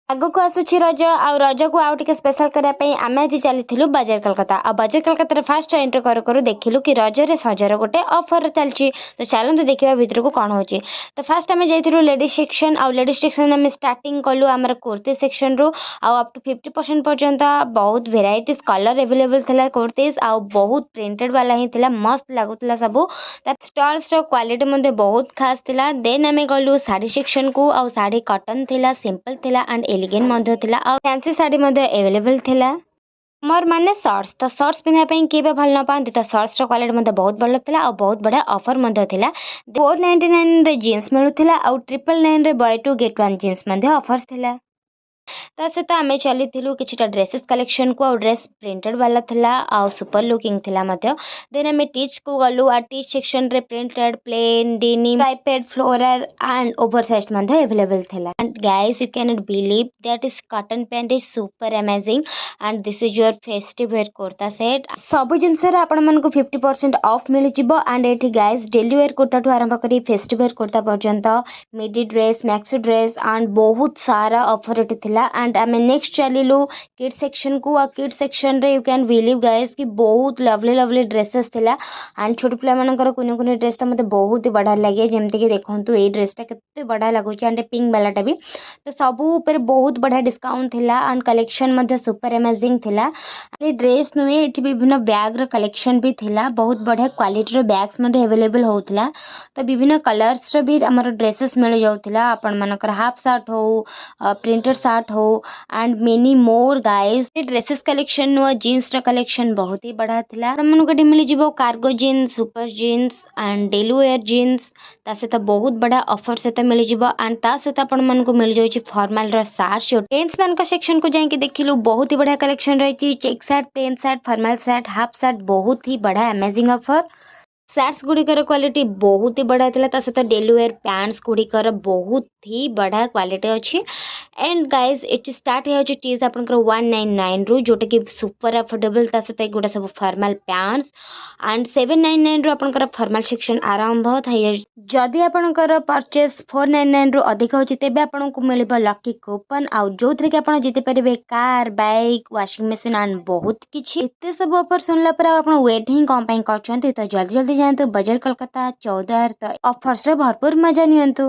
ଆଗକୁ ଆସୁଛି ରଜ ଆଉ ରଜକୁ ଆଉ ଟିକେ ସ୍ପେଶାଲ କରିବା ପାଇଁ ଆମେ ଆଜି ଚାଲିଥିଲୁ ବାଜାର କୋଲକାତା। ଆଉ ବାଜାର କୋଲକାତାରେ ଫାଷ୍ଟ ଏଣ୍ଟ୍ରି କରୁ କରୁ ଦେଖିଲୁ କି ରଜରେ ସଜର ଗୋଟେ ଅଫର ଚାଲିଛି। ତ ଚାଲନ୍ତୁ ଦେଖିବା ଭିତରକୁ କ'ଣ ହେଉଛି। ତ ଫାଷ୍ଟ ଆମେ ଯାଇଥିଲୁ ଲେଡିଜ୍ ସେକ୍ସନ୍। ଆଉ ଲେଡିଜ୍ ସେକ୍ସନ୍ ଆମେ ଷ୍ଟାର୍ଟିଂ କଲୁ ଆମର କୁର୍ତ୍ତୀ ସେକ୍ସନରୁ। ଆଉ ଅପ୍ ଟୁ 50% ପର୍ଯ୍ୟନ୍ତ ବହୁତ ଭେରାଇଟିଜ୍ କଲର୍ ଆଭେଲେବଲ୍ ଥିଲା କୁର୍ତ୍ତୀଜ୍। ଆଉ ବହୁତ ପ୍ରିଣ୍ଟେଡ୍ ବାଲା ହିଁ ଥିଲା, ମସ୍ତ ଲାଗୁଥିଲା ସବୁ। ତା ଷ୍ଟଲ୍ସର କ୍ୱାଲିଟି ମଧ୍ୟ ବହୁତ ଖାସ୍ ଥିଲା। ଦେନ୍ ଆମେ ଗଲୁ ଶାଢ଼ୀ ସେକ୍ସନକୁ। ଆଉ ଶାଢ଼ୀ କଟନ୍ ଥିଲା, ସିମ୍ପଲ୍ ଥିଲା ଆଣ୍ଡ ଏଲିଗେଣ୍ଟ ମଧ୍ୟ ଥିଲା। ଆଉ ଫ୍ୟାନ୍ସି ଶାଢ଼ୀ ମଧ୍ୟ ଆଭେଲେବଲ୍ ଥିଲା। ମୋର ମାନେ ସର୍ଟ୍ସ, ତ ସର୍ଟ୍ସ ପିନ୍ଧିବା ପାଇଁ କିଏ ବା ଭଲ ନ ପାଆନ୍ତି। ତ ସର୍ଟ୍ସର କ୍ୱାଲିଟି ମଧ୍ୟ ବହୁତ ଭଲ ଥିଲା ଆଉ ବହୁତ ବଢ଼ିଆ ଅଫର୍ ମଧ୍ୟ ଥିଲା। 499ରେ ଜିନ୍ସ ମିଳୁଥିଲା ଆଉ 999ରେ ବାୟ ଟୁ ଗେଟ୍ ୱାନ୍ ଜିନ୍ସ ମଧ୍ୟ ଅଫର୍ସ ଥିଲା। ତା ସହିତ ଆମେ ଚାଲିଥିଲୁ କିଛିଟା ଡ୍ରେସେସ୍ କଲେକ୍ସନକୁ। ଆଉ ଡ୍ରେସ୍ ପ୍ରିଣ୍ଟେଡ୍ ବାଲା ଥିଲା ଆଉ ସୁପର ଲୁକିଂ ଥିଲା ମଧ୍ୟ। ଦେନ୍ ଆମେ ଟିଚ୍କୁ ଗଲୁ। ଆଉ ଟିଚ୍ ସେକ୍ସନରେ printed, plain, denim, striped, floral and over size ମଧ୍ୟ ଆଭେଲେବଲ୍ ଥିଲା। And guys you can't believe that is cotton pant is super amazing and this is your festive wear kurta set. ସବୁ ଜିନିଷରେ ଆପଣମାନଙ୍କୁ 50% ଅଫ୍ ମିଳିଯିବ। ଆଣ୍ଡ ଏଠି ଗାଇସ୍ ଡେଲି ୱେର୍ କୁର୍ତ୍ତାଠୁ ଆରମ୍ଭ କରି festive wear kurta ପର୍ଯ୍ୟନ୍ତ ମିଡି ଡ୍ରେସ୍, ମ୍ୟାକ୍ସି ଡ୍ରେସ୍ ଆଣ୍ଡ ବହୁତ ସାରା ଅଫର୍ ଏଠି ଥିଲା। ଆଣ୍ଡ ଆମେ ନେକ୍ସଟ ଚାଲିଲୁ କିଡ୍ ସେକ୍ସନକୁ। ଆଉ କିଡ୍ ସେକ୍ସନରେ ୟୁ କ୍ୟାନ୍ ବିଲିଭ୍ ଗାଇସ୍ କି ବହୁତ ଲଭଲି ଡ୍ରେସେସ୍ ଥିଲା। ଆଣ୍ଡ ଛୋଟ ପିଲାମାନଙ୍କର କୁନି କୁନି ଡ୍ରେସ୍ ତ ମୋତେ ବହୁତ ହି ବଢ଼ିଆ ଲାଗେ। ଯେମିତିକି ଦେଖନ୍ତୁ ଏଇ ଡ୍ରେସ୍ଟା କେତେ ବଢ଼ିଆ ଲାଗୁଛି ଆଣ୍ଡ ପିଙ୍କ ବାଲାଟା ବି। ତ ସବୁ ଉପରେ ବହୁତ ବଢ଼ିଆ ଡିସ୍କାଉଣ୍ଟ ଥିଲା ଆଣ୍ଡ କଲେକ୍ସନ୍ ମଧ୍ୟ ସୁପର ଆମେଜିଂ ଥିଲା। ଏ ଡ୍ରେସ୍ ନୁହେଁ, ଏଠି ବିଭିନ୍ନ ବ୍ୟାଗ୍ର କଲେକ୍ସନ୍ ବି ଥିଲା। ବହୁତ ବଢ଼ିଆ କ୍ୱାଲିଟିର ବ୍ୟାଗ୍ସ ମଧ୍ୟ ଆଭେଲେବଲ୍ ହେଉଥିଲା। ତ ବିଭିନ୍ନ କଲର୍ସର ବି ଆମର ଡ୍ରେସେସ୍ ମିଳିଯାଉଥିଲା। ଆପଣମାନଙ୍କର ହାଫ୍ ସାର୍ଟ ହଉ, ପ୍ରିଣ୍ଟେଡ୍ ସାର୍ଟ ହଉ and many more guys. Dresses collection नुआ जीन्स कलेक्शन बहुत ही बढ़िया थिला। आपमनकु एठी मिलि जिवो cargo jeans, super jeans and daily wear jeans. ता सहित बहुत बढ़िया ऑफर सहित मिलि जिवो। एंड ता सहित आपमनकु मिलि जाउछि फॉर्मल रो सार्ट। जेंट्स मान का सेक्शन को जाके देखिलु, बहुत ही बढ़िया कलेक्शन रहिछि। Check shirt, plain shirt, formal shirt, half shirt, बहुत ही बढ़िया अमेजिंग ऑफर। सार्ट्स गुड़िकर क्वालिटी बहुत ही बढ़िया था। ता सहित डेली वेयर पैंट्स गुड़िकर बहुत ही बढ़िया क्वालिटी अच्छी। एंड गाइज ये स्टार्ट हो टीज आप 199 रु, जोटा कि सुपर अफोर्डेबल। ता सहित गोटा सब फॉर्मल पैंट्स एंड 799 रु आपनकर फॉर्मल सेक्शन आरंभ थाई। जदि आपनकर परचेस 499 रु अधिक होछि तेबे आपनको मिलिबो लकी कूपन। आउ जोथरे कि आपण जीति परिबे car, bike, washing machine and बहुत किछि। एते सब ऑफर सुनला पर आपण वेट ही कम पई करछंती। तो जल्दी जल्दी जांतु बाजार कोलकाता 14। तो ऑफर्स रे भरपूर मजा नियंतु।